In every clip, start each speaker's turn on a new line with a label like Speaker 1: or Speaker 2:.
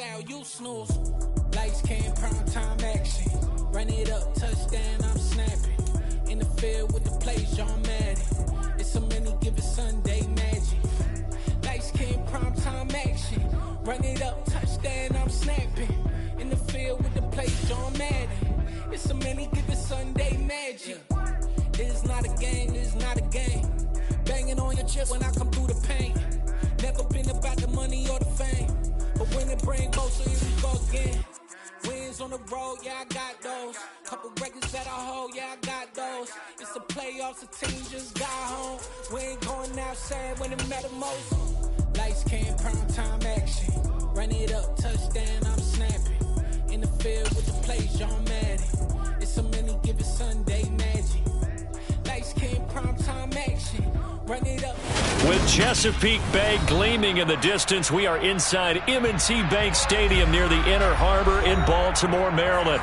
Speaker 1: out, you snooze. Lights came, prime time action. Run it up, touchdown, I'm snapping. In the field with the plays, John Madden. It's a many given Sunday magic. Lights came, prime time action. Run it up, touchdown, I'm snapping. In the field with the plays, John Madden. It's a many given Sunday magic. It's not a game, it's not a game. Banging on your chest when I come through the pain. Never been about the money or the fame. But when it bring both, so here we go again. Wins on the road, yeah, I got those. Couple records that I hold, yeah, I got those. It's the playoffs, the team just got home. We ain't going outside when it matter most. Lights came, prime time action. Run it up, touchdown, I'm snapping. In the field with the plays, John Madden. It's a many given Sunday magic. Lights came, prime time action. Run it up.
Speaker 2: With Chesapeake Bay gleaming in the distance, we are inside M&T Bank Stadium near the Inner Harbor in Baltimore, Maryland.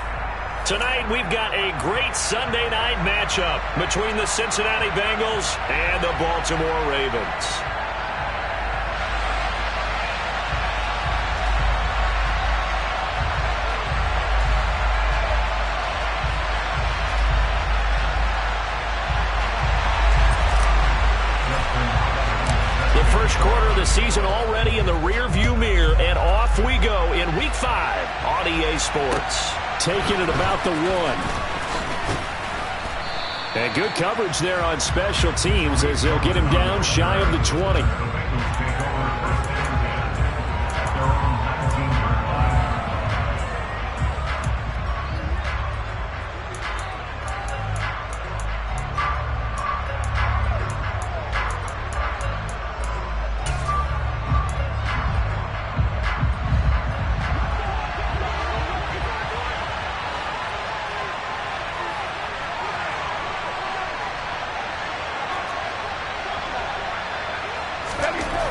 Speaker 2: Tonight, we've got a great Sunday night matchup between the Cincinnati Bengals and the Baltimore Ravens. First quarter of the season already in the rear-view mirror, and off we go in Week 5 on EA Sports. Taking it about the 1. And good coverage there on special teams as they'll get him down shy of the 20.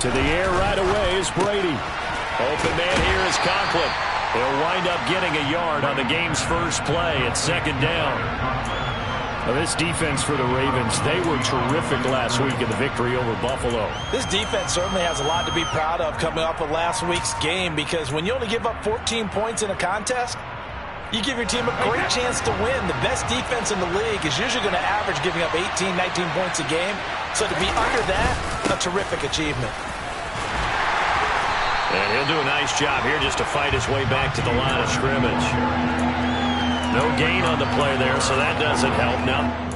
Speaker 2: To the air right away is Brady. Open man here is Conklin. He'll wind up getting a yard on the game's first play at second down. Now this defense for the Ravens, they were terrific last week in the victory over Buffalo.
Speaker 3: This defense certainly has a lot to be proud of coming off of last week's game, because when you only give up 14 points in a contest, you give your team a great chance to win. The best defense in the league is usually going to average giving up 18, 19 points a game. So to be under that, a terrific achievement.
Speaker 2: And he'll do a nice job here just to fight his way back to the line of scrimmage. No gain on the play there, so that doesn't help now.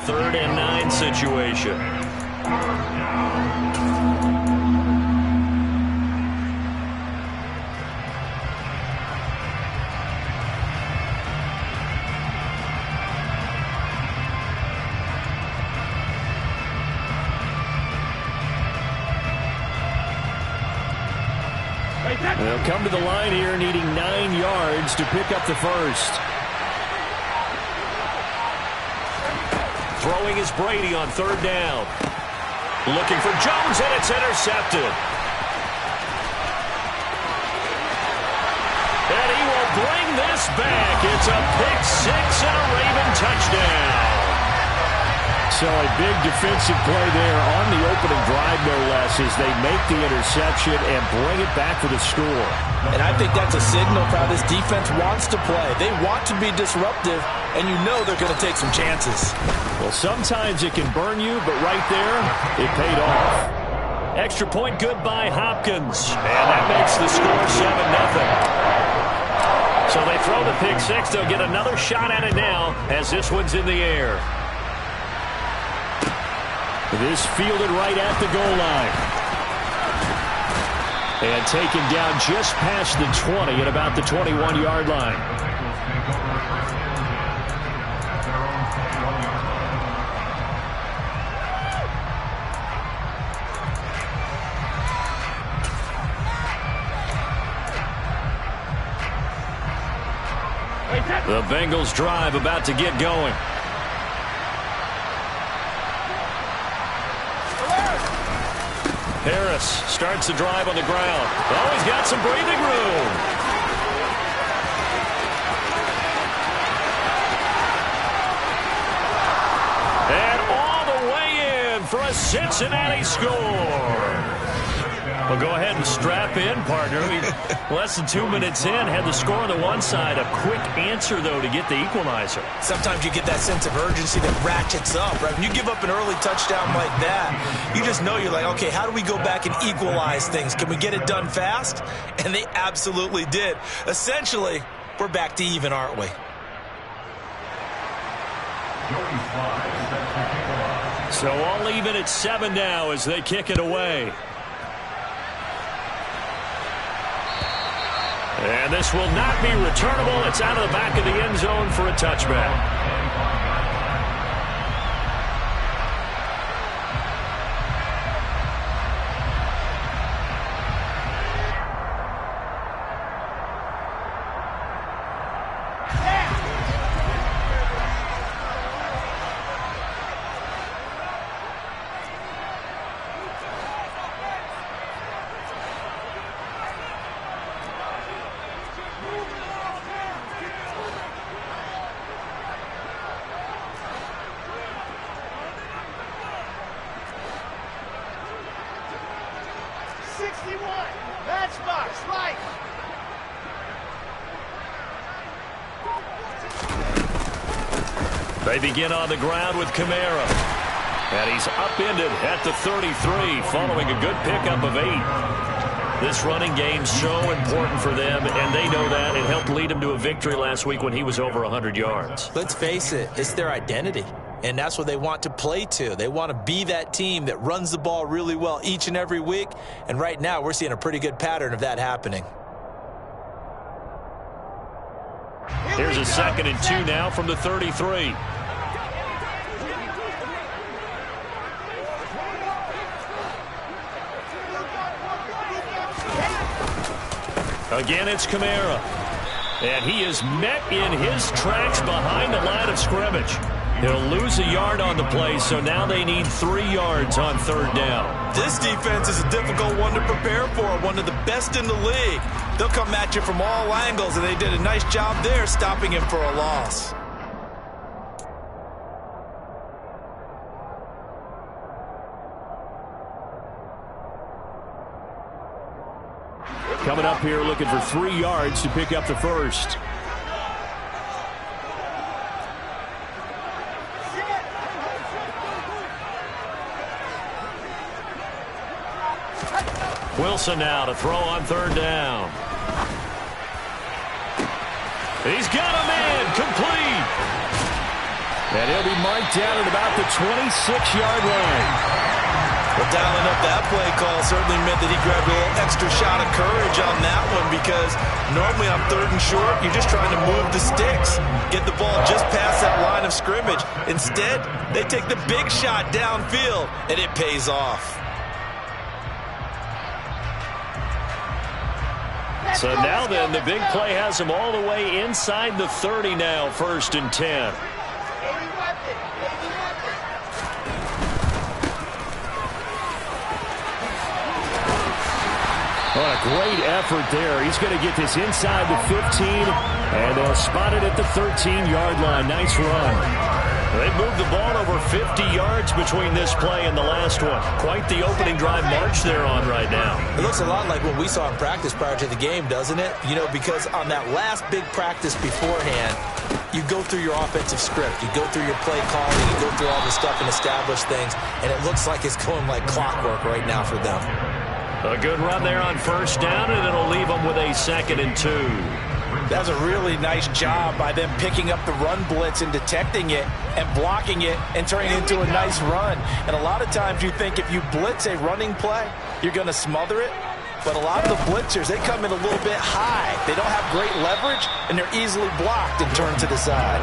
Speaker 2: Third and 9 situation. They'll come to the line here needing 9 yards to pick up the first. Throwing is Brady on third down. Looking for Jones, and it's intercepted. And he will bring this back. It's a pick-6 and a Raven touchdown. So a big defensive play there on the opening drive, no less, as they make the interception and bring it back for the score.
Speaker 3: And I think that's a signal for how this defense wants to play. They want to be disruptive, and you know they're going to take some chances.
Speaker 2: Well, sometimes it can burn you, but right there, it paid off. Extra point good by Hopkins, and that makes the score 7-0. So they throw the pick-6. They'll get another shot at it now as this one's in the air. This fielded right at the goal line. And taken down just past the 20 at about the 21-yard line. The Bengals drive about to get going. Harris starts the drive on the ground. Oh, he's got some breathing room. And all the way in for a Cincinnati score. Well, go ahead and strap in, partner. Less than 2 minutes in, had the score on the one side. A quick answer, though, to get the equalizer.
Speaker 3: Sometimes you get that sense of urgency that ratchets up, right? When you give up an early touchdown like that, you just know you're like, okay, how do we go back and equalize things? Can we get it done fast? And they absolutely did. Essentially, we're back to even, aren't we?
Speaker 2: So all even at 7 now as they kick it away. And this will not be returnable. It's out of the back of the end zone for a touchback. They begin on the ground with Kamara. And he's upended at the 33 following a good pickup of 8. This running game's so important for them, and they know that. It helped lead them to a victory last week when he was over 100 yards.
Speaker 3: Let's face it, it's their identity. And that's what they want to play to. They want to be that team that runs the ball really well each and every week. And right now, we're seeing a pretty good pattern of that happening.
Speaker 2: Here's a 2nd and 2 now from the 33. Again, it's Kamara. And he is met in his tracks behind the line of scrimmage. He'll lose a yard on the play, so now they need 3 yards on 3rd down.
Speaker 3: This defense is a difficult one to prepare for, one of the best in the league. They'll come at you from all angles, and they did a nice job there stopping him for a loss.
Speaker 2: Coming up here looking for 3 yards to pick up the first. Wilson now to throw on 3rd down. He's got a man complete. And he'll be marked down at about the 26-yard line.
Speaker 3: Well, dialing up that play call certainly meant that he grabbed a little extra shot of courage on that one, because normally on 3rd and short, you're just trying to move the sticks, get the ball just past that line of scrimmage. Instead, they take the big shot downfield, and it pays off.
Speaker 2: So now then, the big play has him all the way inside the 30 now, 1st and 10. What a great effort there. He's going to get this inside the 15, and they'll spot it at the 13-yard line. Nice run. They moved the ball over 50 yards between this play and the last one. Quite the opening drive march they're on right now.
Speaker 3: It looks a lot like what we saw in practice prior to the game, doesn't it? You know, because on that last big practice beforehand, you go through your offensive script. You go through your play calling. You go through all the stuff and establish things, and it looks like it's going like clockwork right now for them.
Speaker 2: A good run there on 1st down, and it'll leave them with a 2nd and 2.
Speaker 3: That's a really nice job by them picking up the run blitz and detecting it and blocking it and turning it into a nice run. And a lot of times you think if you blitz a running play, you're going to smother it. But a lot of the blitzers, they come in a little bit high. They don't have great leverage, and they're easily blocked and turned to the side.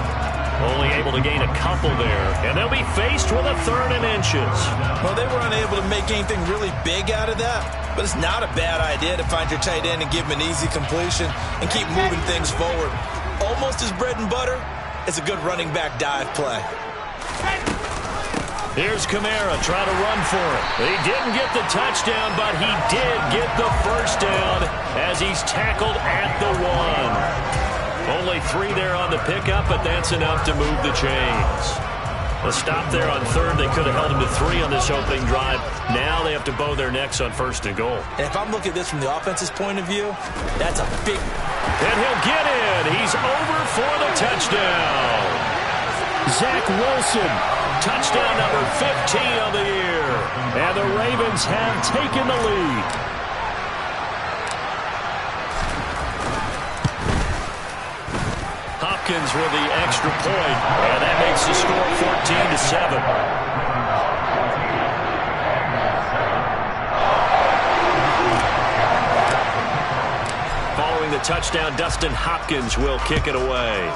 Speaker 2: Only able to gain a couple there, and they'll be faced with a 3rd and inches.
Speaker 3: Well, they were unable to make anything really big out of that, but it's not a bad idea to find your tight end and give him an easy completion and keep moving things forward. Almost as bread and butter as a good running back dive play.
Speaker 2: Here's Kamara trying to run for it. He didn't get the touchdown, but he did get the first down as he's tackled at the 1. Only 3 there on the pickup, but that's enough to move the chains. A stop there on 3rd. They could have held him to 3 on this opening drive. Now they have to bow their necks on 1st and goal.
Speaker 3: And if I'm looking at this from the offense's point of view, that's a big...
Speaker 2: And he'll get in. He's over for the touchdown. Zach Wilson. Touchdown number 15 of the year. And the Ravens have taken the lead. Hopkins with the extra point. And that makes the score 14-7. Following the touchdown, Dustin Hopkins will kick it away.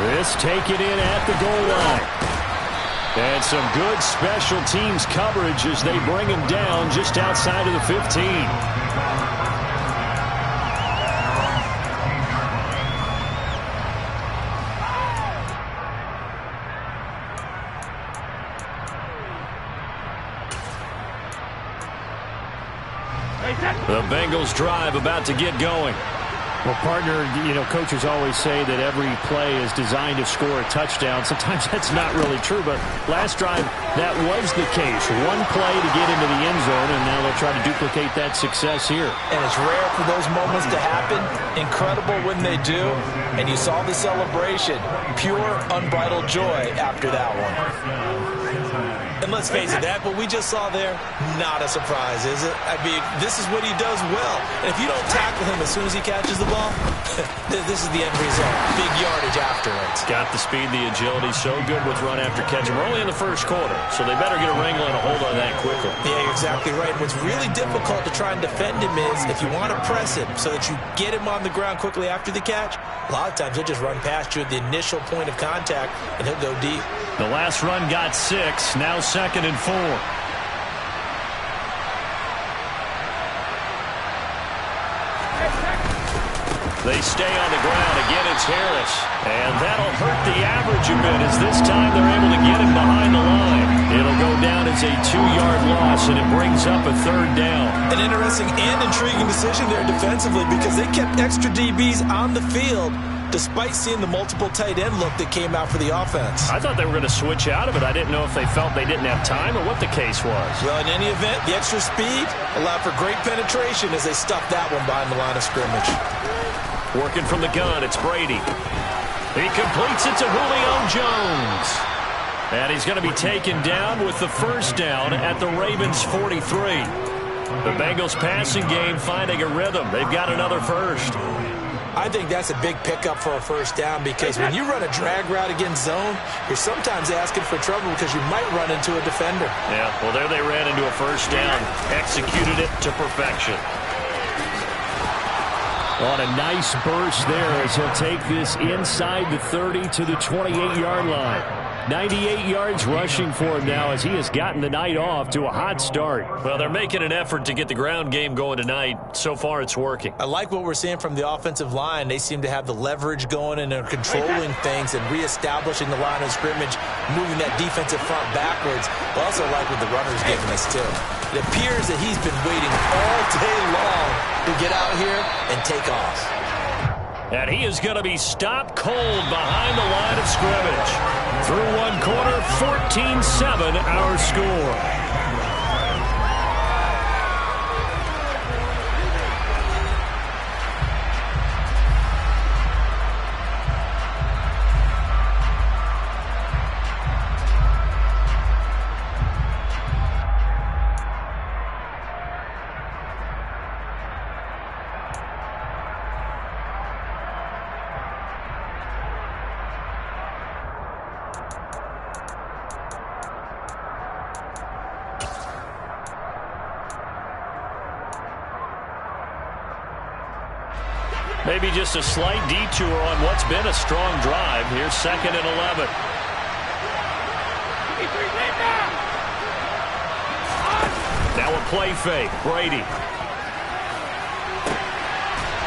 Speaker 2: This taken in at the goal line. And some good special teams coverage as they bring him down just outside of the 15. The Bengals drive about to get going.
Speaker 4: Well, partner, coaches always say that every play is designed to score a touchdown. Sometimes that's not really true, but last drive, that was the case. One play to get into the end zone, and now they'll try to duplicate that success here.
Speaker 3: And it's rare for those moments to happen. Incredible when they do. And you saw the celebration. Pure, unbridled joy after that one. And let's face it, that what we just saw there, not a surprise, is it? I mean, this is what he does well. And if you don't tackle him as soon as he catches the ball, this is the end result. Big yardage afterwards.
Speaker 2: Got the speed, the agility, so good with run after catch. We're only in the first quarter, so they better get a wrangle and a hold on that quickly.
Speaker 3: Yeah, you're exactly right. What's really difficult to try and defend him is if you want to press him so that you get him on the ground quickly after the catch, a lot of times he'll just run past you at the initial point of contact, and he'll go deep.
Speaker 2: The last run got 6, now 2nd and 4. They stay on the ground. Again, it's Harris. And that'll hurt the average a bit as this time they're able to get him behind the line. It'll go down as a 2-yard loss, and it brings up a 3rd down.
Speaker 3: An interesting and intriguing decision there defensively because they kept extra DBs on the field despite seeing the multiple tight end look that came out for the offense.
Speaker 2: I thought they were going to switch out of it. I didn't know if they felt they didn't have time or what the case was.
Speaker 3: Well, in any event, the extra speed allowed for great penetration as they stuffed that one behind the line of scrimmage.
Speaker 2: Working from the gun, it's Brady. He completes it to Julio Jones. And he's going to be taken down with the first down at the Ravens' 43. The Bengals passing game finding a rhythm. They've got another first.
Speaker 3: I think that's a big pickup for a first down because when you run a drag route against zone, you're sometimes asking for trouble because you might run into a defender.
Speaker 2: Yeah, well, there they ran into a first down. Executed it to perfection.
Speaker 4: On a nice burst there as he'll take this inside the 30 to the 28-yard line. 98 yards rushing for him now as he has gotten the night off to a hot start.
Speaker 2: Well, they're making an effort to get the ground game going tonight. So far, it's working.
Speaker 3: I like what we're seeing from the offensive line. They seem to have the leverage going and they're controlling things and reestablishing the line of scrimmage, moving that defensive front backwards. I also like what the runner's giving us, too. It appears that he's been waiting all day long to get out here and take off.
Speaker 2: And he is going to be stopped cold behind the line of scrimmage. Through one quarter, 14-7 our score. Maybe just a slight detour on what's been a strong drive. Here's 2nd and 11. Now a play fake. Brady.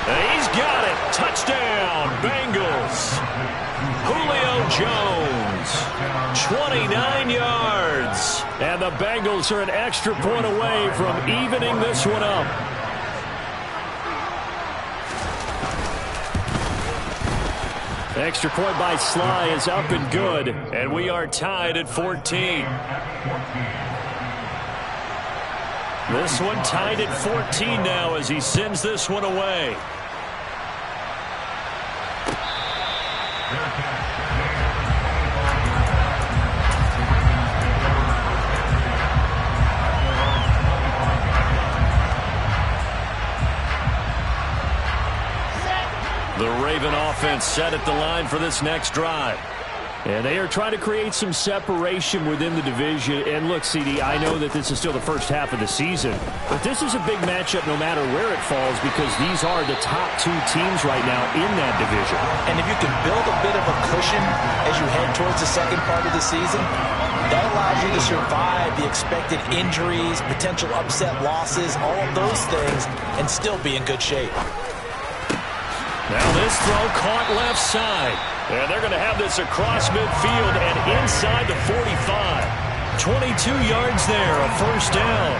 Speaker 2: He's got it. Touchdown, Bengals. Julio Jones, 29 yards. And the Bengals are an extra point away from evening this one up. Extra point by Sly is up and good, and we are tied at 14. This one tied at 14 now as he sends this one away. The Raven offense set at the line for this next drive. And they are trying to create some separation within the division. And look, CD, I know that this is still the first half of the season, but this is a big matchup no matter where it falls because these are the top 2 teams right now in that division.
Speaker 3: And if you can build a bit of a cushion as you head towards the second part of the season, that allows you to survive the expected injuries, potential upset losses, all of those things, and still be in good shape.
Speaker 2: Now this throw caught left side. And they're going to have this across midfield and inside the 45. 22 yards there, a first down.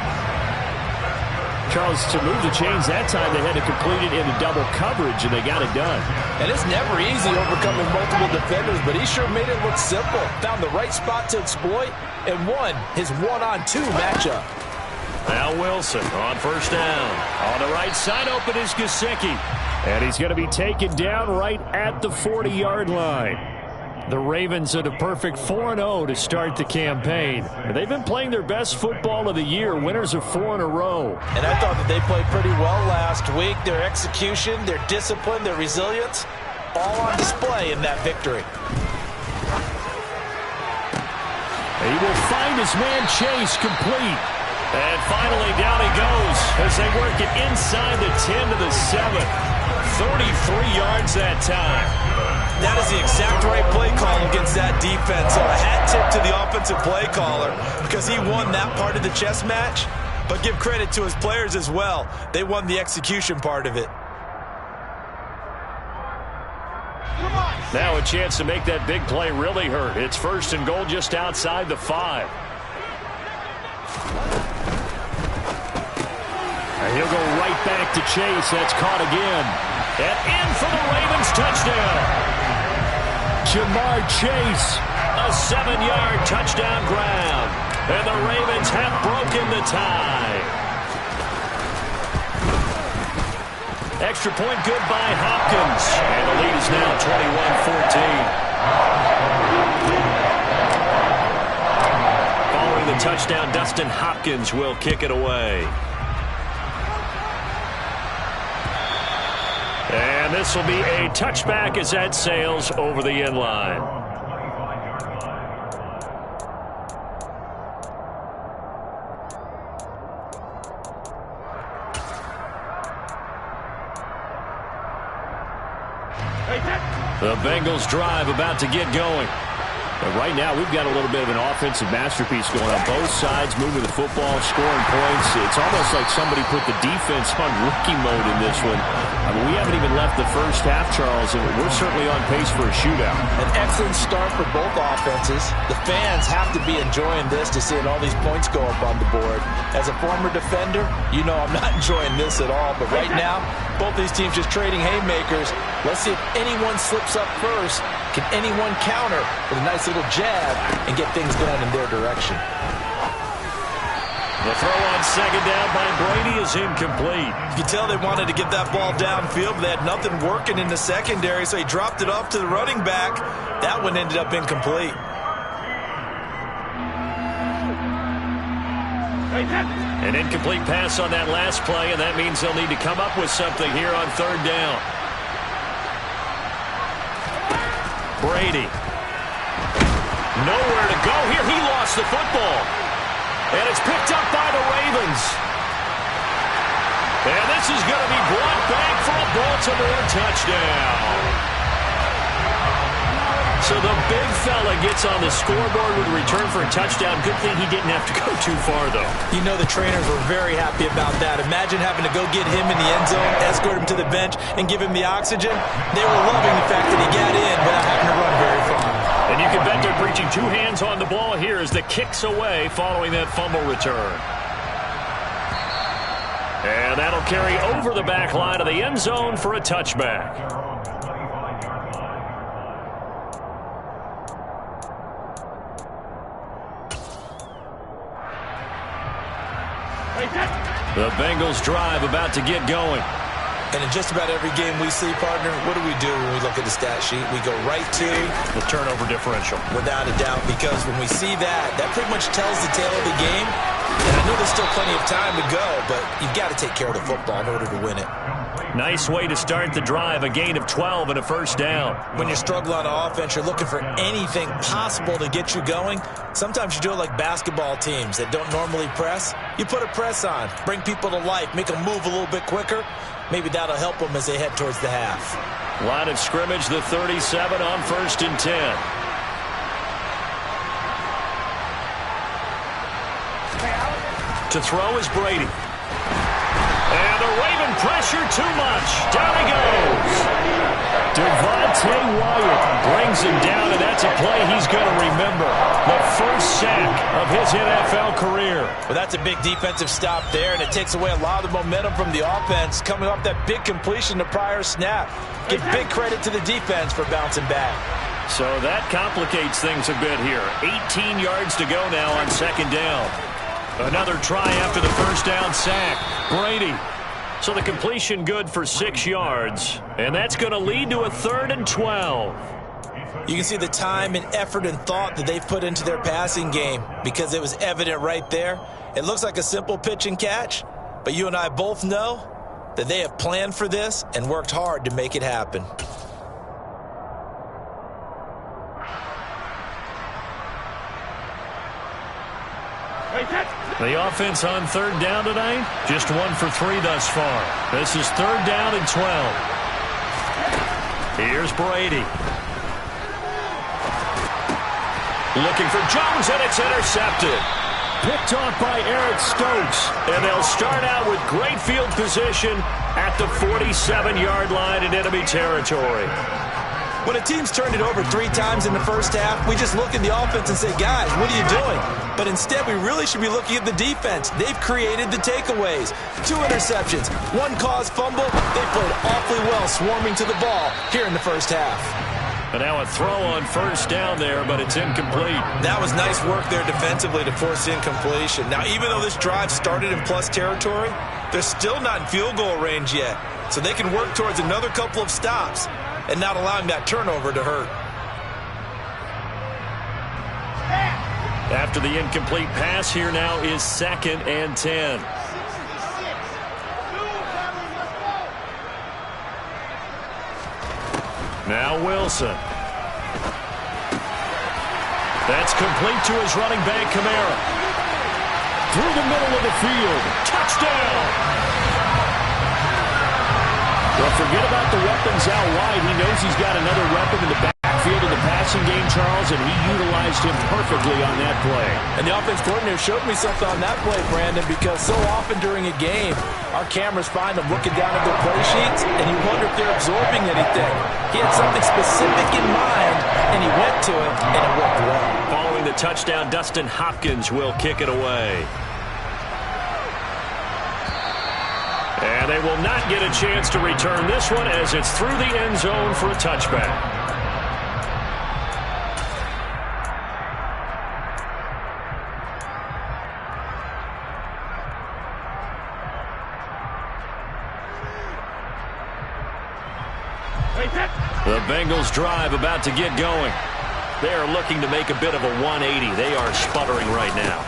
Speaker 4: Charles, to move the chains that time, they had to complete it into double coverage, and they got it done.
Speaker 3: And it's never easy overcoming multiple defenders, but he sure made it look simple. Found the right spot to exploit and won his 1-on-2 matchup.
Speaker 2: Now Wilson on first down. On the right side, open is Gesicki.
Speaker 4: And he's going to be taken down right at the 40-yard line. The Ravens are the perfect 4-0 to start the campaign. They've been playing their best football of the year, winners of 4 in a row.
Speaker 3: And I thought that they played pretty well last week. Their execution, their discipline, their resilience, all on display in that victory.
Speaker 4: He will find his man Chase complete.
Speaker 2: And finally down he goes as they work it inside the 10 to the 7. 33 yards that time.
Speaker 3: That is the exact right play call against that defense. So a hat tip to the offensive play caller because he won that part of the chess match. But give credit to his players as well. They won the execution part of it.
Speaker 2: Now a chance to make that big play really hurt. It's 1st and goal just outside the 5.
Speaker 4: And he'll go right back to Chase. That's caught again.
Speaker 2: And in for the Ravens touchdown.
Speaker 4: Jamar Chase.
Speaker 2: A 7-yard touchdown grab. And the Ravens have broken the tie. Extra point good by Hopkins. And the lead is now 21-14. Following the touchdown, Dustin Hopkins will kick it away. And this will be a touchback as that sails over the end line. The Bengals drive about to get going. But right now, we've got a little bit of an offensive masterpiece going on both sides, moving the football, scoring points. It's almost like somebody put the defense on rookie mode in this one. I mean, we haven't even left the first half, Charles, and we're certainly on pace for a shootout.
Speaker 3: An excellent start for both offenses. The fans have to be enjoying this to seeing all these points go up on the board. As a former defender, you know I'm not enjoying this at all. But right now, both these teams just trading haymakers. Let's see if anyone slips up first. Can anyone counter with a nice little jab and get things going in their direction?
Speaker 2: The throw on second down by Brady is incomplete.
Speaker 3: You can tell they wanted to get that ball downfield, but they had nothing working in the secondary, so he dropped it off to the running back. That one ended up incomplete.
Speaker 2: An incomplete pass on that last play, and that means they'll need to come up with something here on third down. Brady. Nowhere to go here. He lost the football. And it's picked up by the Ravens. And this is going to be brought back for a Baltimore touchdown. So the big fella gets on the scoreboard with a return for a touchdown. Good thing he didn't have to go too far, though.
Speaker 3: You know the trainers were very happy about that. Imagine having to go get him in the end zone, escort him to the bench, and give him the oxygen. They were loving the fact that he got in without having to run very far.
Speaker 2: And you can bet they're preaching 2 hands on the ball here as the kick's away following that fumble return. And that'll carry over the back line of the end zone for a touchback. The Bengals drive about to get going.
Speaker 3: And in just about every game we see, partner, what do we do when we look at the stat sheet? We go right to
Speaker 2: the turnover differential.
Speaker 3: Without a doubt, because when we see that, that pretty much tells the tale of the game. And I know there's still plenty of time to go, but you've got to take care of the football in order to win it.
Speaker 2: Nice way to start the drive, a gain of 12 and a first down.
Speaker 3: When you're struggling on offense, you're looking for anything possible to get you going. Sometimes you do it like basketball teams that don't normally press. You put a press on, bring people to life, make them move a little bit quicker. Maybe that'll help them as they head towards the half.
Speaker 2: Line of scrimmage, the 37 on 1st and 10. To throw is Brady. And they're waving pressure too much. Down he goes. Devontae Wyatt brings him down, and that's a play he's going to remember. The first sack of his NFL career.
Speaker 3: Well, that's a big defensive stop there, and it takes away a lot of the momentum from the offense coming off that big completion the prior snap. Give big credit to the defense for bouncing back.
Speaker 2: So that complicates things a bit here. 18 yards to go now on 2nd down. Another try after the first down sack. Brady. So the completion good for 6 yards. And that's going to lead to a 3rd and 12.
Speaker 3: You can see the time and effort and thought that they've put into their passing game because it was evident right there. It looks like a simple pitch and catch, but you and I both know that they have planned for this and worked hard to make it happen.
Speaker 2: The offense on 3rd down tonight, just 1 for 3 thus far. This is 3rd down and 12. Here's Brady. Looking for Jones, and it's intercepted. Picked off by Eric Stokes. And they'll start out with great field position at the 47-yard line in enemy territory.
Speaker 3: When a team's turned it over 3 times in the first half, we just look at the offense and say, guys, what are you doing? But instead, we really should be looking at the defense. They've created the takeaways. 2 interceptions, 1 caused fumble. They played awfully well swarming to the ball here in the first half.
Speaker 2: And now a throw on 1st down there, but it's incomplete.
Speaker 3: That was nice work there defensively to force incompletion. Now, even though this drive started in plus territory, they're still not in field goal range yet. So they can work towards another couple of stops and not allowing that turnover to hurt.
Speaker 2: After the incomplete pass, here now is 2nd and 10. Now Wilson. That's complete to his running back, Kamara. Through the middle of the field. Touchdown! Well, forget about the weapons out wide. He knows he's got another weapon in the backfield of the passing game, Charles, and he utilized him perfectly on that play.
Speaker 3: And the offense coordinator showed me something on that play, Brandon, because so often during a game, our cameras find them looking down at their play sheets, and you wonder if they're absorbing anything. He had something specific in mind, and he went to it, and it worked well.
Speaker 2: Following the touchdown, Dustin Hopkins will kick it away. And they will not get a chance to return this one as it's through the end zone for a touchback. The Bengals drive about to get going. They are looking to make a bit of a 180. They are sputtering right now.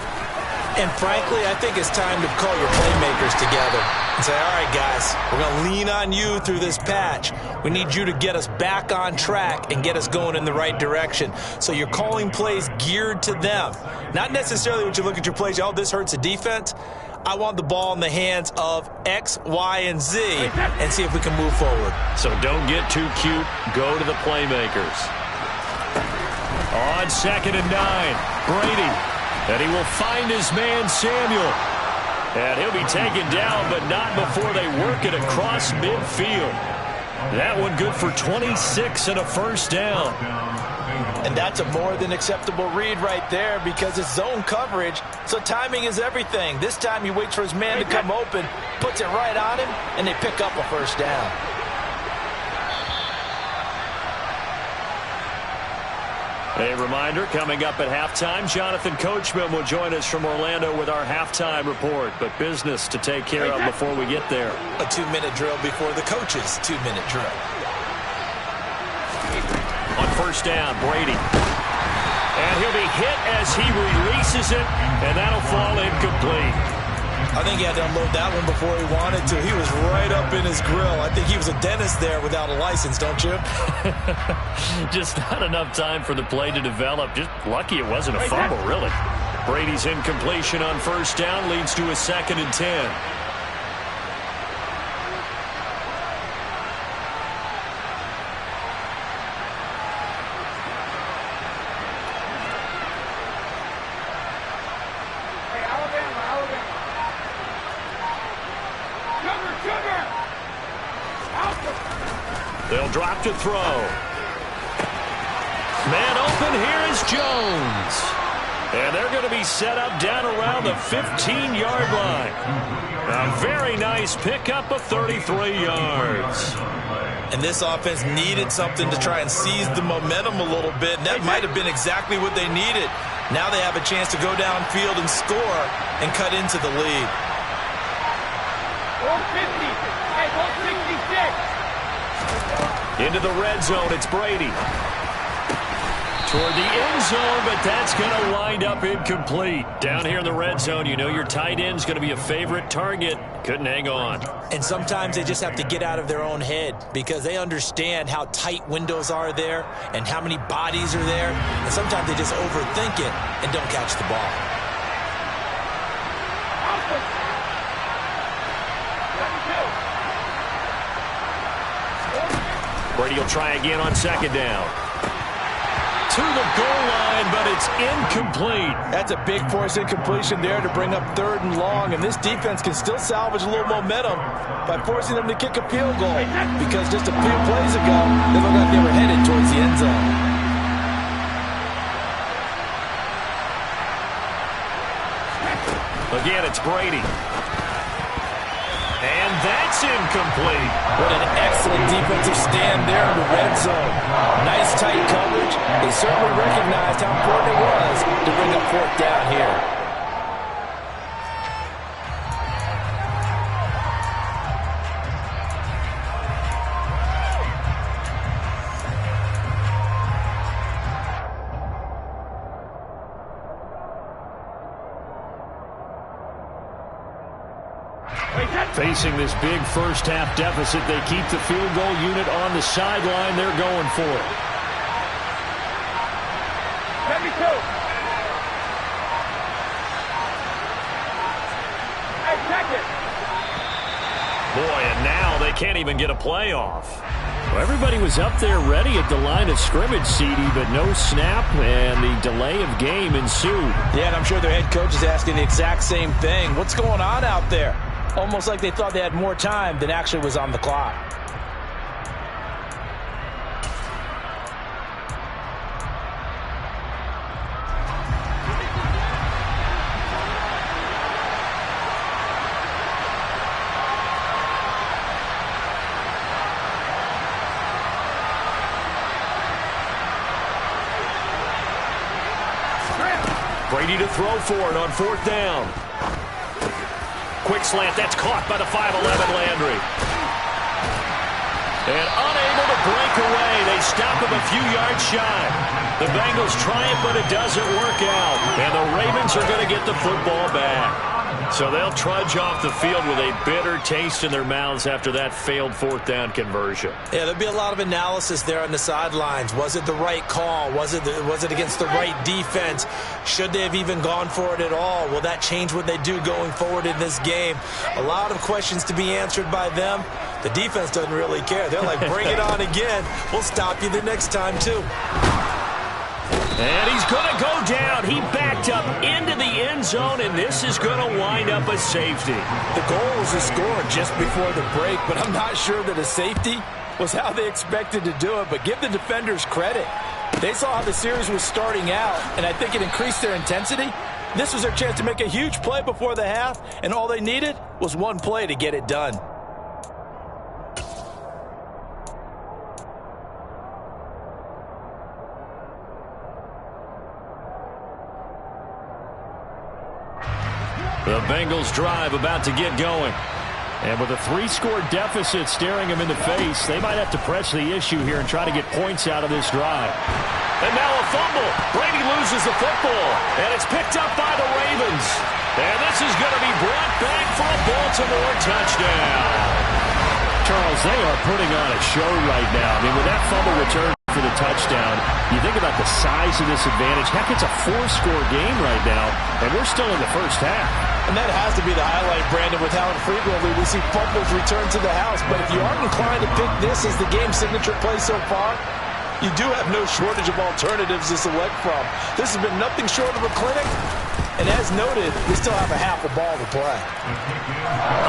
Speaker 3: And frankly, I think it's time to call your playmakers together. and say, all right, guys, we're going to lean on you through this patch. We need you to get us back on track and get us going in the right direction. So you're calling plays geared to them. Not necessarily when you look at your plays, oh, this hurts the defense. I want the ball in the hands of X, Y, and Z and see if we can move forward.
Speaker 2: So don't get too cute. Go to the playmakers. On 2nd and 9, Brady. And he will find his man, Samuel. And he'll be taken down, but not before they work it across midfield. That one good for 26 and a first down.
Speaker 3: And that's a more than acceptable read right there because it's zone coverage, so timing is everything. This time he waits for his man to come open, puts it right on him, and they pick up a first down.
Speaker 2: A reminder, coming up at halftime, Jonathan Coachman will join us from Orlando with our halftime report. But business to take care of before we get there.
Speaker 3: A 2-minute drill before the coach's 2-minute drill.
Speaker 2: On first down, Brady. And he'll be hit as he releases it, and that'll fall incomplete.
Speaker 3: I think he had to unload that one before he wanted to. He was right up in his grill. I think he was a dentist there without a license, don't you?
Speaker 2: Just not enough time for the play to develop. Just lucky it wasn't a fumble, really. Brady's incompletion on first down leads to a 2nd and 10. They'll drop to throw. Man open, here is Jones. And they're going to be set up down around the 15-yard line. A very nice pickup of 33 yards.
Speaker 3: And this offense needed something to try and seize the momentum a little bit, and that might have been exactly what they needed. Now they have a chance to go downfield and score and cut into the lead.
Speaker 1: 450. Hey, 466.
Speaker 2: Into the red zone, it's Brady. Toward the end zone, but that's going to wind up incomplete. Down here in the red zone, you know your tight end's going to be a favorite target. Couldn't hang on.
Speaker 3: And sometimes they just have to get out of their own head because they understand how tight windows are there and how many bodies are there. And sometimes they just overthink it and don't catch the ball.
Speaker 2: Brady will try again on 2nd down. To the goal line, but it's incomplete.
Speaker 3: That's a big force incompletion there to bring up 3rd and long, and this defense can still salvage a little momentum by forcing them to kick a field goal because just a few plays ago, they looked like they were headed towards the end zone.
Speaker 2: Again, it's Brady. And that's incomplete.
Speaker 3: What an excellent defensive stand there in the red zone. Nice tight coverage. They certainly recognized how important it was to bring up 4th down here.
Speaker 2: Facing this big first-half deficit, they keep the field goal unit on the sideline. They're going for it.
Speaker 1: 72. Hey, check it.
Speaker 2: Boy, and now they can't even get a playoff. Well, everybody was up there ready at the line of scrimmage, CD, but no snap, and the delay of game ensued.
Speaker 3: Yeah, and I'm sure their head coach is asking the exact same thing. What's going on out there? Almost like they thought they had more time than actually was on the clock.
Speaker 2: Brady to throw for it on 4th down. Quick slant, that's caught by the 5'11 Landry. And unable to break away. They stop him a few yards shy. The Bengals try it, but it doesn't work out. And the Ravens are going to get the football back. So they'll trudge off the field with a bitter taste in their mouths after that failed fourth down conversion.
Speaker 3: Yeah, there'll be a lot of analysis there on the sidelines. Was it the right call? Was it against the right defense? Should they have even gone for it at all? Will that change what they do going forward in this game? A lot of questions to be answered by them. The defense doesn't really care. They're like, bring it on again. We'll stop you the next time, too.
Speaker 2: And he's going to go down. He backed up into the end zone, and this is going to wind up a safety.
Speaker 3: The goal was a score just before the break, but I'm not sure that a safety was how they expected to do it. But give the defenders credit. They saw how the series was starting out, and I think it increased their intensity. This was their chance to make a huge play before the half, and all they needed was one play to get it done.
Speaker 2: The Bengals drive about to get going.
Speaker 4: And with a 3-score deficit staring them in the face, they might have to press the issue here and try to get points out of this drive.
Speaker 2: And now a fumble. Brady loses the football, and it's picked up by the Ravens. And this is going to be brought back for a Baltimore touchdown.
Speaker 4: Charles, they are putting on a show right now. I mean, with that fumble return for the touchdown, you think about the size of this advantage. Heck, it's a 4-score game right now, and we're still in the first half.
Speaker 3: And that has to be the highlight, Brandon, with how infrequently we see fumbles return to the house. But if you aren't inclined to pick this as the game signature play so far, you do have no shortage of alternatives to select from. This has been nothing short of a clinic. And as noted, we still have a half a ball to play.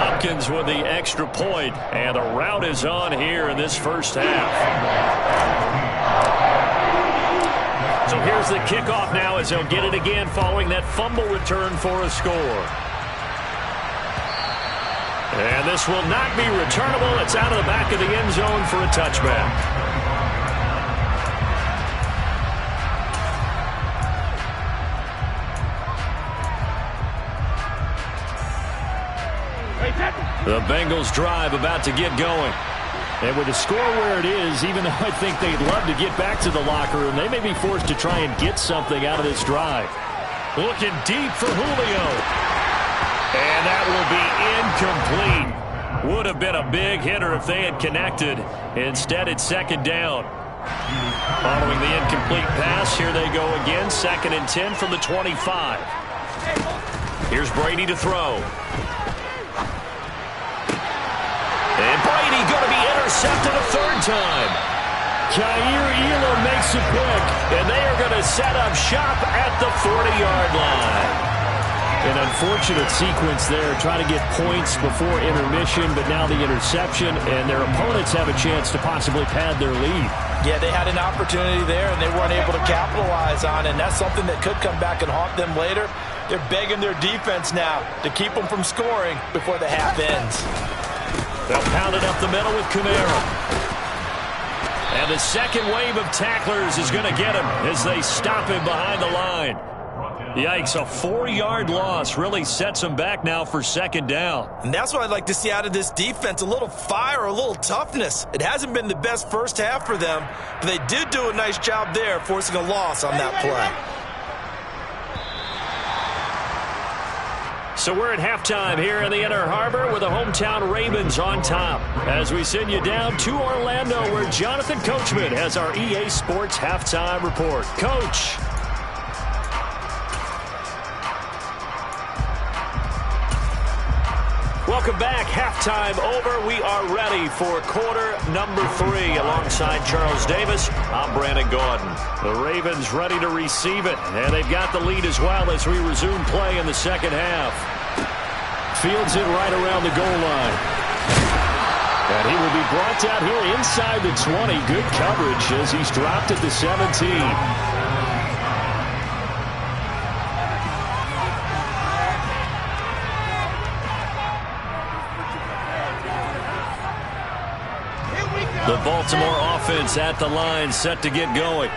Speaker 2: Hopkins with the extra point, and the route is on here in this first half. So here's the kickoff now as they'll get it again following that fumble return for a score. And this will not be returnable. It's out of the back of the end zone for a touchback. The Bengals drive about to get going.
Speaker 4: And with the score where it is, even though I think they'd love to get back to the locker room, they may be forced to try and get something out of this drive.
Speaker 2: Looking deep for Julio. And that will be incomplete. Would have been a big hitter if they had connected. Instead, it's second down. Following the incomplete pass, here they go again. 2nd and 10 from the 25. Here's Brady to throw. And Brady going to be intercepted a third time.
Speaker 4: Jair Elam makes a pick.
Speaker 2: And they are going to set up shop at the 40-yard line.
Speaker 4: An unfortunate sequence there, trying to get points before intermission, but now the interception, and their opponents have a chance to possibly pad their lead.
Speaker 3: Yeah, they had an opportunity there, and they weren't able to capitalize on it, and that's something that could come back and haunt them later. They're begging their defense now to keep them from scoring before the half ends.
Speaker 2: They'll pound it up the middle with Kamara. And the second wave of tacklers is going to get him as they stop him behind the line. Yikes, a 4-yard loss really sets them back now for second down.
Speaker 3: And that's what I'd like to see out of this defense, a little fire, a little toughness. It hasn't been the best first half for them, but they did do a nice job there forcing a loss on that play.
Speaker 2: So we're at halftime here in the Inner Harbor with the hometown Ravens on top. As we send you down to Orlando where Jonathan Coachman has our EA Sports halftime report. Coach. Welcome back. Halftime over. We are ready for quarter number 3. Alongside Charles Davis, I'm Brandon Gordon. The Ravens ready to receive it, and they've got the lead as well as we resume play in the second half.
Speaker 4: Fields it right around the goal line. And he will be brought down here inside the 20. Good coverage as he's dropped at the 17.
Speaker 2: The Baltimore offense at the line, set to get going.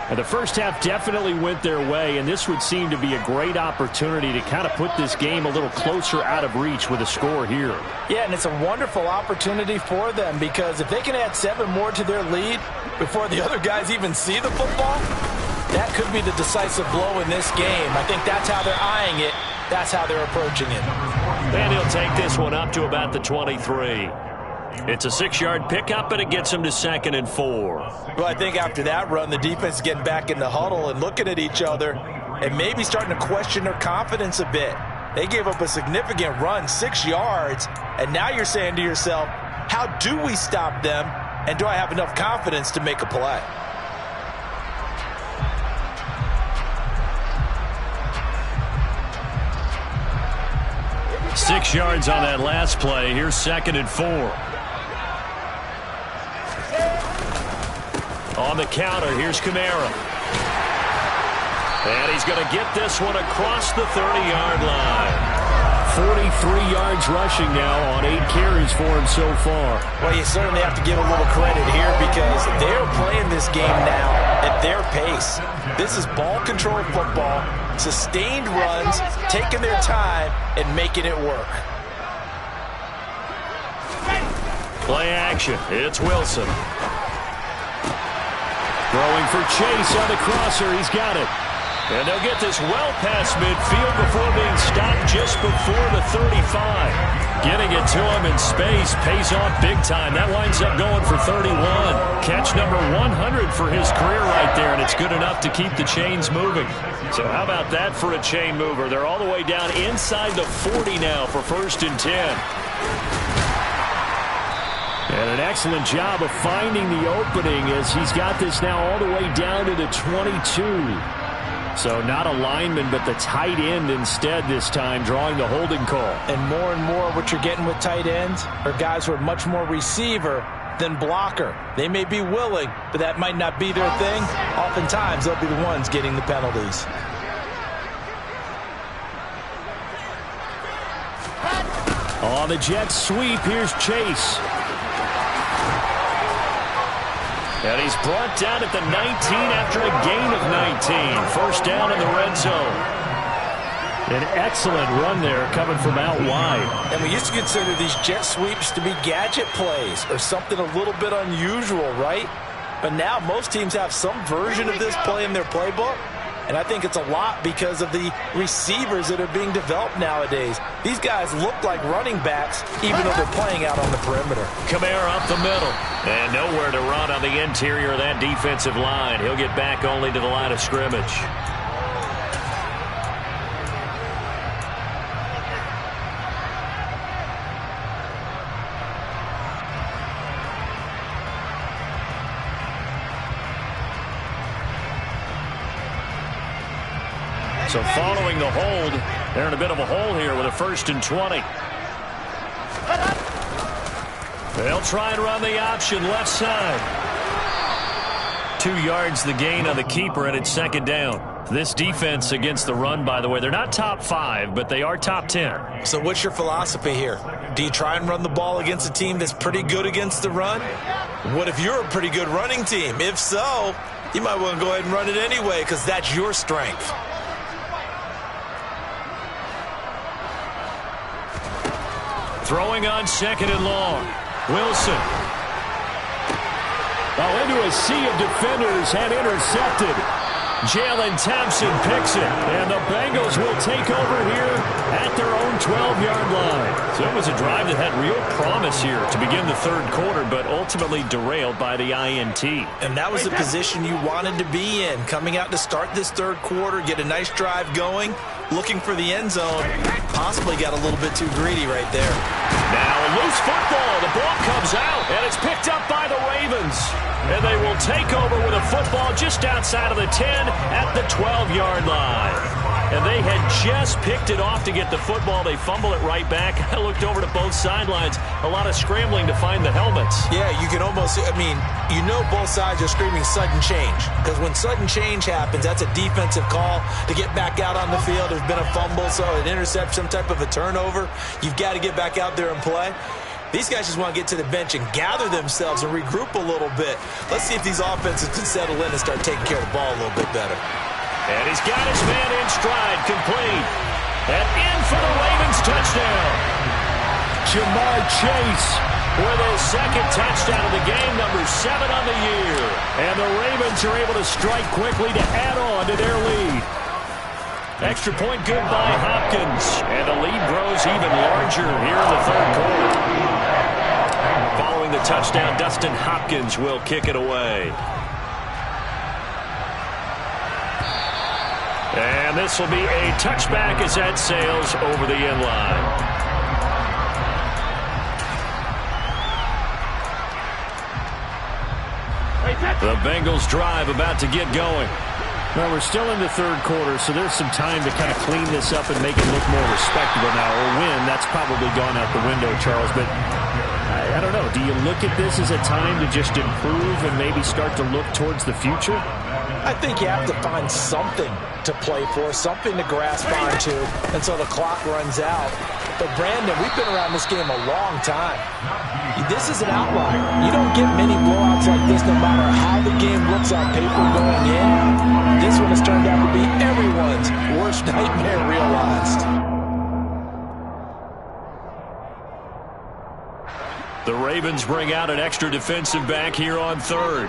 Speaker 4: And the first half definitely went their way, and this would seem to be a great opportunity to kind of put this game a little closer out of reach with a score here.
Speaker 3: Yeah, and it's a wonderful opportunity for them because if they can add 7 more to their lead before the other guys even see the football, that could be the decisive blow in this game. I think that's how they're eyeing it. That's how they're approaching it.
Speaker 2: And he'll take this one up to about the 23. It's a 6-yard pickup, and it gets him to 2nd and 4.
Speaker 3: Well, I think after that run, the defense is getting back in the huddle and looking at each other and maybe starting to question their confidence a bit. They gave up a significant run, 6 yards, and now you're saying to yourself, how do we stop them, and do I have enough confidence to make a play?
Speaker 2: Six yards on that last play. Here's 2nd and 4. On the counter, here's Kamara. And he's going to get this one across the 30-yard line. 43 yards rushing now on 8 carries for him so far.
Speaker 3: Well, you certainly have to give a little credit here because they're playing this game now at their pace. This is ball control football, sustained runs, taking their time and making it work.
Speaker 2: Play action. It's Wilson. Throwing for Chase on the crosser. He's got it. And they'll get this well past midfield before being stopped just before the 35. Getting it to him in space pays off big time. That winds up going for 31. Catch number 100 for his career right there, and it's good enough to keep the chains moving. So how about that for a chain mover? They're all the way down inside the 40 now for 1st and 10. And an excellent job of finding the opening as he's got this now all the way down to the 22. So not a lineman, but the tight end instead this time, drawing the holding call.
Speaker 3: And more what you're getting with tight ends are guys who are much more receiver than blocker. They may be willing, but that might not be their thing. Oftentimes, they'll be the ones getting the penalties.
Speaker 2: On the jet sweep, here's Chase. And he's brought down at the 19 after a gain of 19. First down in the red zone. An excellent run there coming from out wide.
Speaker 3: And we used to consider these jet sweeps to be gadget plays or something a little bit unusual, right? But now most teams have some version of this play in their playbook. And I think it's a lot because of the receivers that are being developed nowadays. These guys look like running backs, even though they're playing out on the perimeter.
Speaker 2: Kamara up the middle. And nowhere to run on the interior of that defensive line. He'll get back only to the line of scrimmage. So following the hold, they're in a bit of a hole here with a 1st and 20. They'll try and run the option left side. 2 yards the gain on the keeper, and it's 2nd down. This defense against the run, by the way, they're not top 5, but they are top 10.
Speaker 3: So what's your philosophy here? Do you try and run the ball against a team that's pretty good against the run? What if you're a pretty good running team? If so, you might want to go ahead and run it anyway because that's your strength.
Speaker 2: Throwing on 2nd and long. Wilson.
Speaker 4: Oh, into a sea of defenders and intercepted.
Speaker 2: Jalen Thompson picks it. And the Bengals will take over here at their own 12-yard line. So it was a drive that had real promise here to begin the 3rd quarter, but ultimately derailed by the INT.
Speaker 3: And that was the position you wanted to be in. Coming out to start this 3rd quarter, get a nice drive going, looking for the end zone. Possibly got a little bit too greedy right there.
Speaker 2: Now a loose football. The ball comes out, and it's picked up by the Ravens. And they will take over with a football just outside of the 10 at the 12-yard line. And they had just picked it off to get the football. They fumble it right back. I looked over to both sidelines. A lot of scrambling to find the helmets.
Speaker 3: Yeah, you can almost, you know both sides are screaming sudden change. Because when sudden change happens, that's a defensive call to get back out on the field. There's been a fumble, so an interception, some type of a turnover. You've got to get back out there and play. These guys just want to get to the bench and gather themselves and regroup a little bit. Let's see if these offenses can settle in and start taking care of the ball a little bit better.
Speaker 2: And he's got his man in stride, complete. And in for the Ravens touchdown.
Speaker 4: Jamar Chase
Speaker 2: with his 2nd touchdown of the game, number 7 on the year.
Speaker 4: And the Ravens are able to strike quickly to add on to their lead.
Speaker 2: Extra point good by Hopkins. And the lead grows even larger here in the third quarter. Following the touchdown, Dustin Hopkins will kick it away. And this will be a touchback as that sails over the end line. The Bengals drive about to get going.
Speaker 4: Well, we're still in the third quarter, so there's some time to kind of clean this up and make it look more respectable now. Or win, that's probably gone out the window, Charles. But I don't know. Do you look at this as a time to just improve and maybe start to look towards the future?
Speaker 3: I think you have to find something to play for, something to grasp onto until the clock runs out. But, Brandon, we've been around this game a long time. This is an outlier. You don't get many blowouts like this no matter how the game looks on paper going in. This one has turned out to be everyone's worst nightmare realized.
Speaker 2: The Ravens bring out an extra defensive back here on third.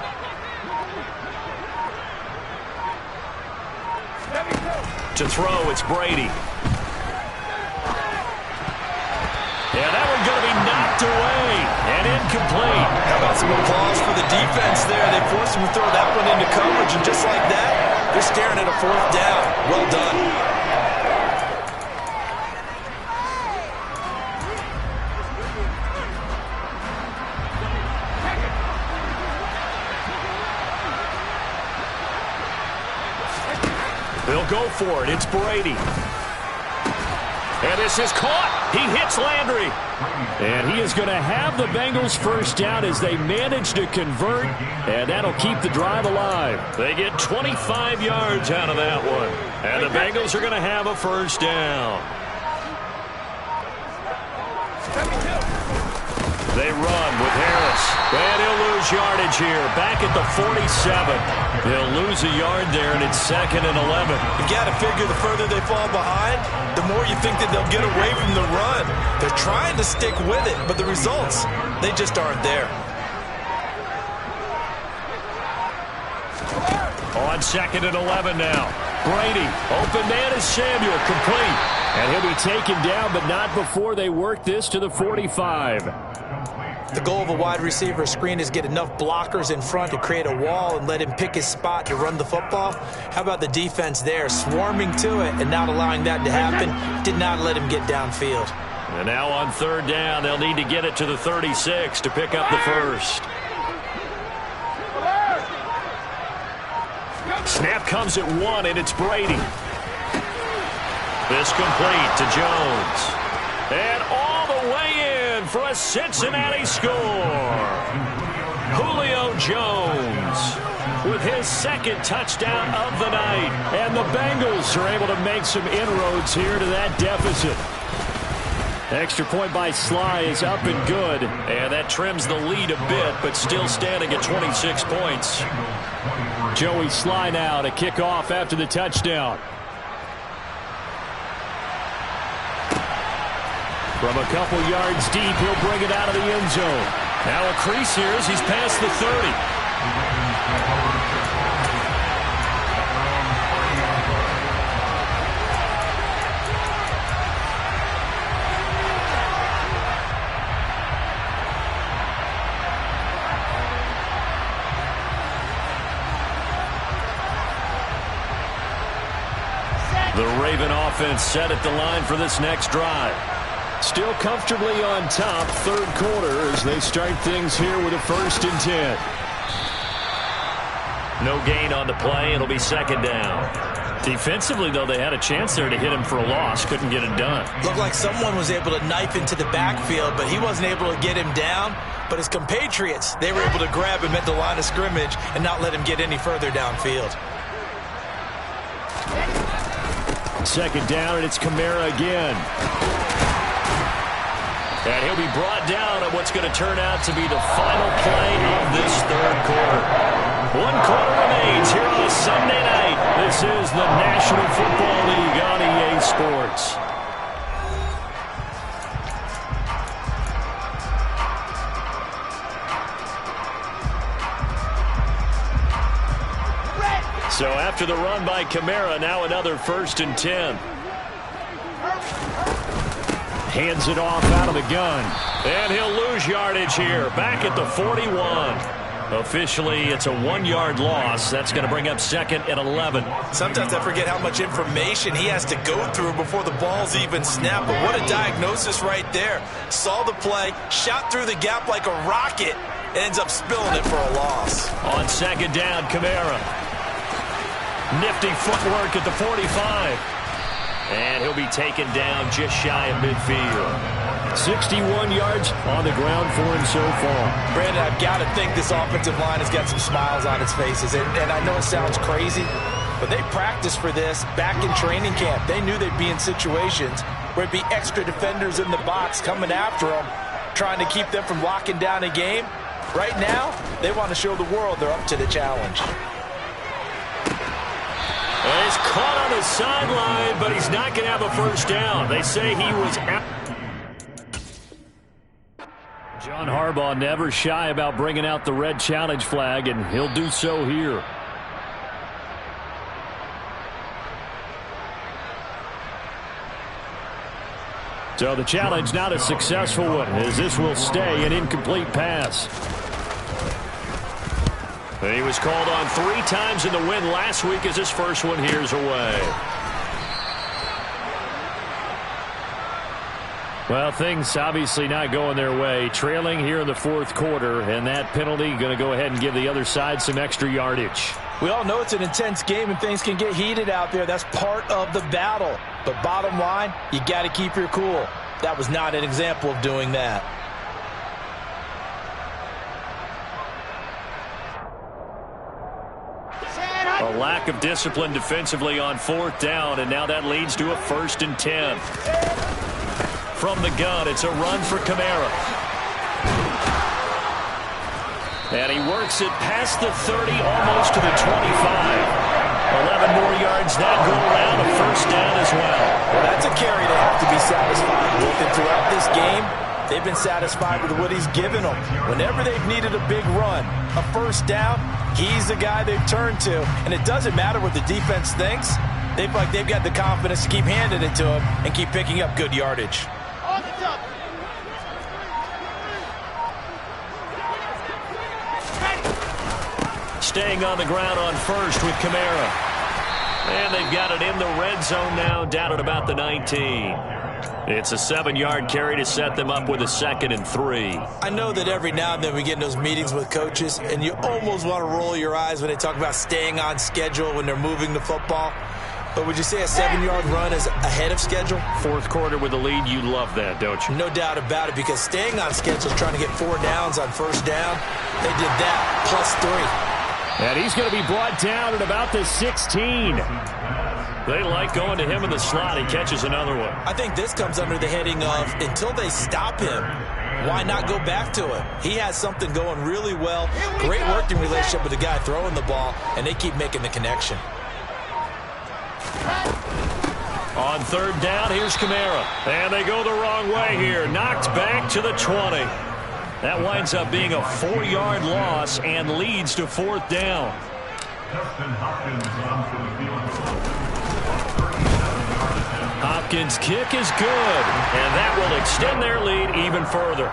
Speaker 2: To throw, it's Brady. Yeah, that one's going to be knocked away and incomplete.
Speaker 3: How about some applause for the defense there? They forced him to throw that one into coverage, and just like that, they're staring at a fourth down. Well done.
Speaker 2: They'll go for it. It's Brady. And this is caught. He hits Landry. And he is going to have the Bengals first down as they manage to convert. And that'll keep the drive alive. They get 25 yards out of that one. And the Bengals are going to have a first down. They run with Harris. And he'll lose yardage here. Back at the 47. They'll lose a yard there, and it's 2nd and 11.
Speaker 3: You got to figure the further they fall behind, the more you think that they'll get away from the run. They're trying to stick with it, but the results, they just aren't there.
Speaker 2: On 2nd and 11 now. Brady, open man is Samuel, complete. And he'll be taken down, but not before they work this to the 45.
Speaker 3: The goal of a wide receiver screen is get enough blockers in front to create a wall and let him pick his spot to run the football. How about the defense there, swarming to it and not allowing that to happen? Did not let him get downfield.
Speaker 2: And now on third down, they'll need to get it to the 36 to pick up the first. Snap comes at 1, and it's Brady. This complete to Jones. And all the way in for a Cincinnati score. Julio Jones with his second touchdown of the night. And the Bengals are able to make some inroads here to that deficit. Extra point by Sly is up and good. And that trims the lead a bit, but still standing at 26 points. Joey Sly now to kick off after the touchdown. From a couple yards deep, he'll bring it out of the end zone. Now a crease here as he's past the 30. The Raven offense set at the line for this next drive. Still comfortably on top, third quarter, as they start things here with a 1st and 10. No gain on the play. It'll be second down. Defensively, though, they had a chance there to hit him for a loss. Couldn't get it done.
Speaker 3: Looked like someone was able to knife into the backfield, but he wasn't able to get him down. But his compatriots, they were able to grab him at the line of scrimmage and not let him get any further downfield.
Speaker 2: Second down, and it's Kamara again. And he'll be brought down at what's going to turn out to be the final play of this third quarter. 1 quarter remains here on a Sunday night. This is the National Football League on EA Sports. So after the run by Kamara, now another 1st and 10.
Speaker 4: Hands it off out of the gun.
Speaker 2: And he'll lose yardage here. Back at the 41. Officially, it's a 1-yard loss. That's going to bring up 2nd and 11.
Speaker 3: Sometimes I forget how much information he has to go through before the ball's even snapped. But what a diagnosis right there. Saw the play, shot through the gap like a rocket, and ends up spilling it for a loss.
Speaker 2: On 2nd down, Kamara. Nifty footwork at the 45. And he'll be taken down just shy of midfield.
Speaker 4: 61 yards on the ground for him so far.
Speaker 3: Brandon, I've got to think this offensive line has got some smiles on its faces. And I know it sounds crazy, but they practiced for this back in training camp. They knew they'd be in situations where it'd be extra defenders in the box coming after them, trying to keep them from locking down a game. Right now, they want to show the world they're up to the challenge.
Speaker 2: Well, he's caught on the sideline, but he's not going to have a first down. They say he was out.
Speaker 4: John Harbaugh never shy about bringing out the red challenge flag, and he'll do so here. So the challenge not a successful one, as this will stay an incomplete pass.
Speaker 2: He was called on 3 times in the win last week as his first one here's away.
Speaker 4: Well, things obviously not going their way. Trailing here in the 4th quarter, and that penalty going to go ahead and give the other side some extra yardage.
Speaker 3: We all know it's an intense game and things can get heated out there. That's part of the battle. But bottom line, you got to keep your cool. That was not an example of doing that.
Speaker 2: A lack of discipline defensively on 4th down, and now that leads to a 1st and 10. From the gun, it's a run for Kamara. And he works it past the 30, almost to the 25. 11 more yards that go around, a 1st down as well.
Speaker 3: Well, that's a carry they have to be satisfied with. And throughout this game, they've been satisfied with what he's given them. Whenever they've needed a big run, a 1st down, he's the guy they've turned to. And it doesn't matter what the defense thinks. They feel like they've got the confidence to keep handing it to him and keep picking up good yardage.
Speaker 2: Staying on the ground on 1st with Kamara. And they've got it in the red zone now, down at about the 19. It's a 7-yard carry to set them up with a 2nd and 3.
Speaker 3: I know that every now and then we get in those meetings with coaches, and you almost want to roll your eyes when they talk about staying on schedule when they're moving the football. But would you say a 7-yard run is ahead of schedule?
Speaker 2: 4th quarter with the lead, you love that, don't you?
Speaker 3: No doubt about it, because staying on schedule is trying to get 4 downs on 1st down. They did that, plus 3.
Speaker 4: And he's going to be brought down at about the 16.
Speaker 2: They like going to him in the slot. He catches another one.
Speaker 3: I think this comes under the heading of, until they stop him, why not go back to him? He has something going really well. Great working relationship with the guy throwing the ball, and they keep making the connection.
Speaker 2: On 3rd down, here's Kamara. And they go the wrong way here. Knocked back to the 20. That winds up being a 4-yard loss and leads to 4th down. Hopkins' kick is good, and that will extend their lead even further.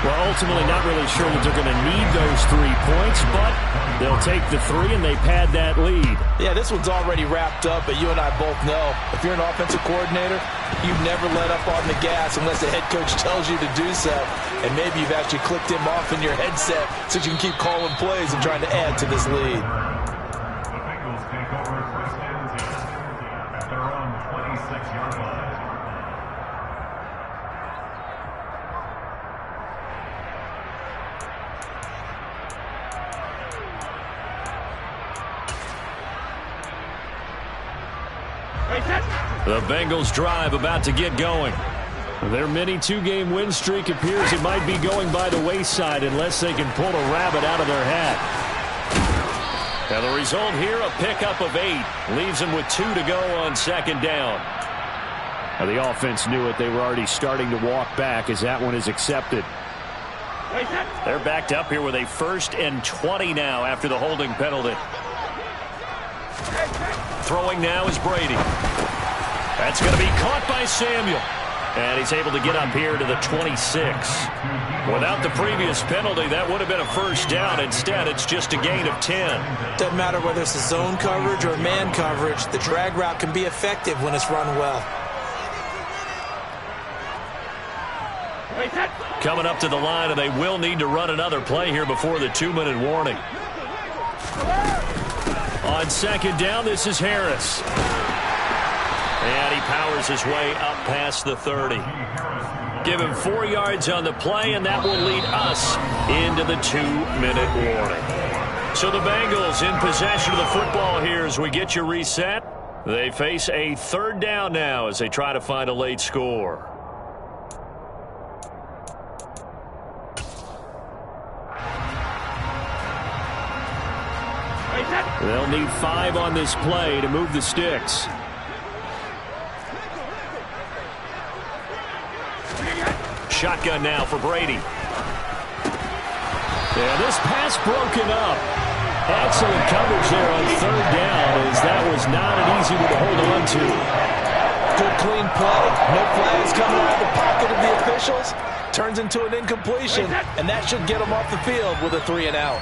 Speaker 4: Well, ultimately not really sure that they're going to need those 3 points, but they'll take the 3 and they pad that lead.
Speaker 3: Yeah, this one's already wrapped up, but you and I both know if you're an offensive coordinator, you never let up on the gas unless the head coach tells you to do so. And maybe you've actually clicked him off in your headset so you can keep calling plays and trying to add to this lead.
Speaker 5: The Bengals take over 1st and 10 at their own 26-yard line.
Speaker 2: The Bengals drive about to get going.
Speaker 4: Their mini 2-game win streak appears it might be going by the wayside unless they can pull a rabbit out of their hat.
Speaker 2: And the result here, a pickup of 8. Leaves them with 2 to go on 2nd down.
Speaker 4: Now, the offense knew it. They were already starting to walk back as that one is accepted.
Speaker 2: They're backed up here with a 1st and 20 now after the holding penalty. Throwing now is Brady. That's going to be caught by Samuel. And he's able to get up here to the 26. Without the previous penalty, that would have been a first down. Instead, it's just a gain of 10.
Speaker 3: Doesn't matter whether it's a zone coverage or man coverage. The drag route can be effective when it's run well.
Speaker 2: Coming up to the line, and they will need to run another play here before the 2-minute warning. On second down, this is Harris. And he powers his way up past the 30. Give him 4 yards on the play, and that will lead us into the 2-minute warning. So the Bengals in possession of the football here as we get you reset. They face a third down now as they try to find a late score. They'll need 5 on this play to move the sticks. Shotgun now for Brady. And this pass broken up. Excellent coverage there on third down, as that was not an easy one to hold on to.
Speaker 3: Good clean play. No flags coming out of the pocket of the officials. Turns into an incompletion, and that should get them off the field with a 3 and out.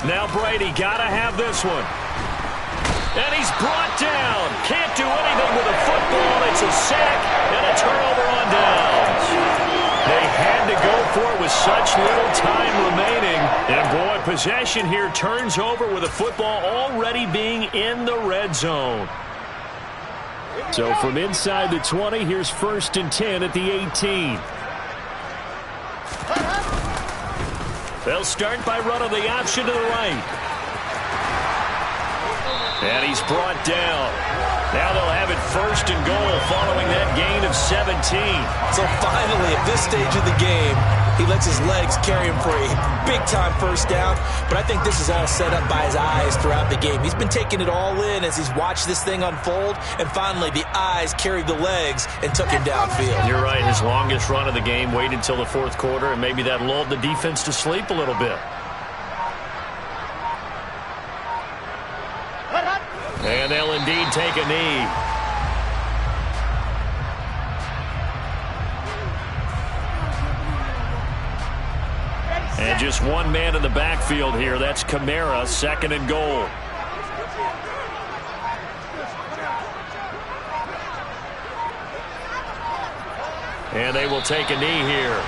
Speaker 2: Now Brady got to have this one. And he's brought down. Can't do anything with a football. It's a sack and a turnover on downs. They had to go for it with such little time remaining. And boy, possession here turns over with the football already being in the red zone. So from inside the 20, here's 1st and 10 at the 18. They'll start by running the option to the right. And he's brought down. Now they'll have it 1st and goal following that gain of 17.
Speaker 3: So finally, at this stage of the game, he lets his legs carry him for a big-time first down. But I think this is all set up by his eyes throughout the game. He's been taking it all in as he's watched this thing unfold. And finally, the eyes carried the legs and took him downfield.
Speaker 2: You're right. His longest run of the game waited until the 4th quarter, and maybe that lulled the defense to sleep a little bit. And they'll indeed take a knee. And just one man in the backfield here. That's Kamara, 2nd and goal. And they will take a knee here.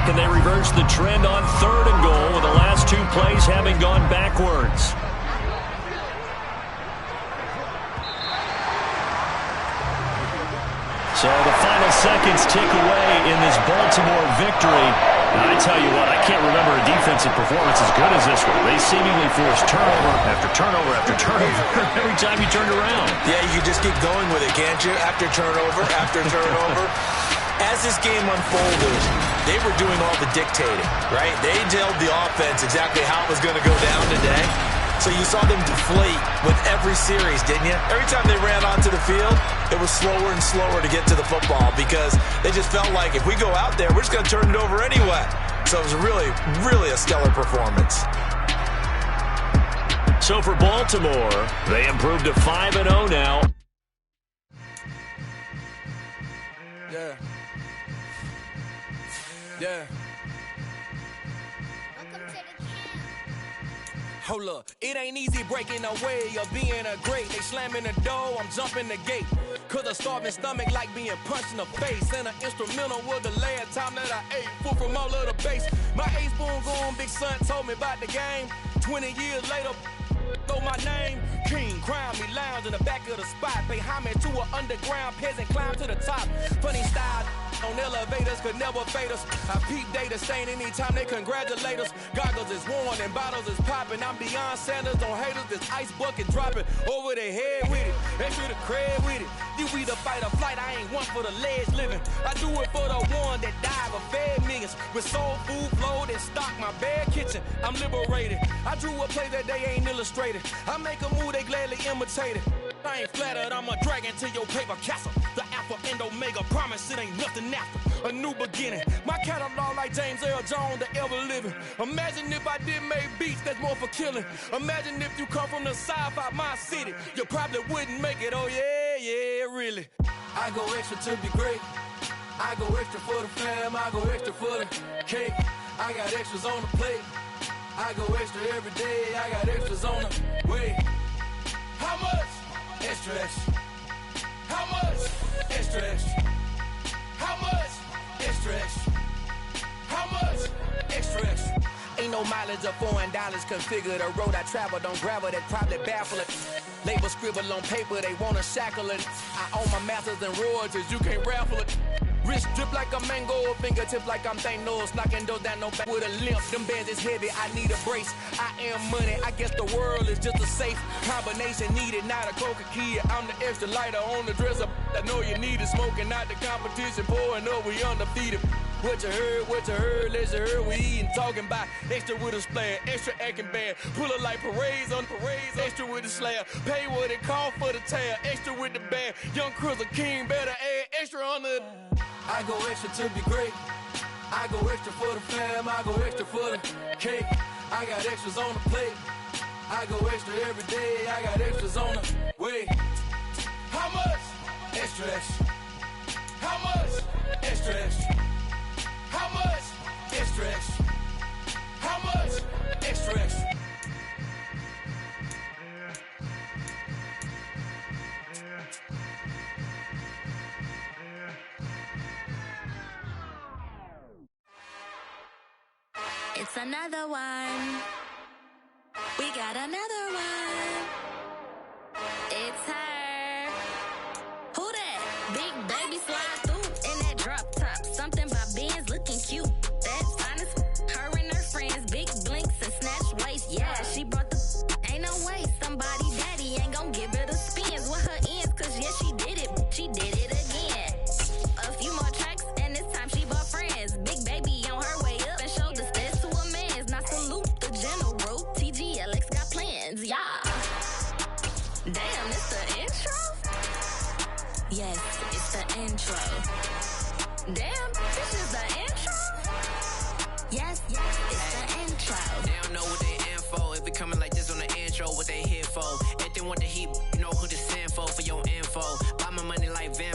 Speaker 2: Can they reverse the trend on 3rd and goal with the last 2 plays having gone backwards? So the final seconds tick away in this Baltimore victory. Now, I tell you what, I can't remember a defensive performance as good as this one. They seemingly forced turnover after turnover after turnover every time you turned around.
Speaker 3: Yeah, you just keep going with it, can't you? After turnover, after turnover. As this game unfolded, they were doing all the dictating, right? They told the offense exactly how it was going to go down today. So you saw them deflate with every series, didn't you? Every time they ran onto the field, it was slower and slower to get to the football because they just felt like if we go out there, we're just going to turn it over anyway. So it was really, really a stellar performance.
Speaker 2: So for Baltimore, they improved to 5-0 now.
Speaker 1: Yeah. Yeah. Hold up, it ain't easy breaking away or being a great. They slamming the door, I'm jumping the gate. Cause a starving stomach like being punched in the face. And an instrumental was the last time that I ate food from all of the base. My ace boom gone, big son told me about the game. 20 years later, know my name. King, crown me, lounge in the back of the spot. Pay homage to an underground peasant, climb to the top. Funny style,
Speaker 6: On elevators could never fade us. I peep data stain anytime they congratulate us. Goggles is worn and bottles is popping. I'm Deion Sanders on haters. This ice bucket dropping over their head with it. Extra the cred with it. You either fight or flight. I ain't one for the ledge living. I do it for the one that died or fed millions. With soul food flowed and stock my bare kitchen. I'm liberated. I drew a play that they ain't illustrated. I make a move they gladly imitate it. I ain't flattered, I'm a dragon to your paper castle. The alpha and omega, promise it ain't nothing after. A new beginning, my catalog like James Earl Jones, the ever living. Imagine if I did make beats that's more for killing. Imagine if you come from the sci-fi, my city. You probably wouldn't make it, oh yeah, really. I go extra to be great. I go extra for the fam, I go extra for the cake. I got extras on the plate. I go extra every day, I got extras on the way. How much? Extra, extra. How much? Extra, extra. How much? Extra, extra. How much? Extra, extra. Ain't no mileage of $4 configure the road I travel. Don't gravel, that probably baffle it. Label scribble on paper, they wanna shackle it. I own my masters and royalties, you can't raffle it. Wrist drip like a mango, fingertips like I'm Thanos, knocking those down no back with a limp. Them bands is heavy, I need a brace. I am money, I guess the world is just a safe combination needed, not a coca key. I'm the extra lighter on the dresser. I know you need it, smoking out the competition, pouring up, we undefeated. What you heard, let you heard, we eatin', talking about extra with a splash, extra acting bad, pull it like parades on parades, extra with the slab, pay what it call for the tab, extra with the bag, young Cruiser King, better add extra on the. I go extra to be great, I go extra for the fam, I go extra for the cake, I got extras on the plate, I go extra every day, I got extras on the way. How much? Extra, extra. How much? Extra, extra. How much? Extra, extra. How much? Extra, extra.
Speaker 7: It's another one. We got another one. It's her. Who that? Big baby slide through in that drop top. Something by Benz looking cute. That's honest. Her and her friends, big blinks and snatch waist. Yeah, she brought the. Ain't no way somebody daddy ain't gon' give her the spins with her ends. Cause yeah, she did it. She did it again. A few more tracks and this time she bought friends. Big baby on her way up and showed the steps to a man's. Now salute the general. TGLX got plans, yeah. Damn, it's the intro? Yes, it's the intro. Damn, this is the intro? Yes, it's the intro.
Speaker 8: They don't know what they in for. If we coming like this on the intro, what they here for? If they want the heat, you know who to send for your info. Buy my money like Van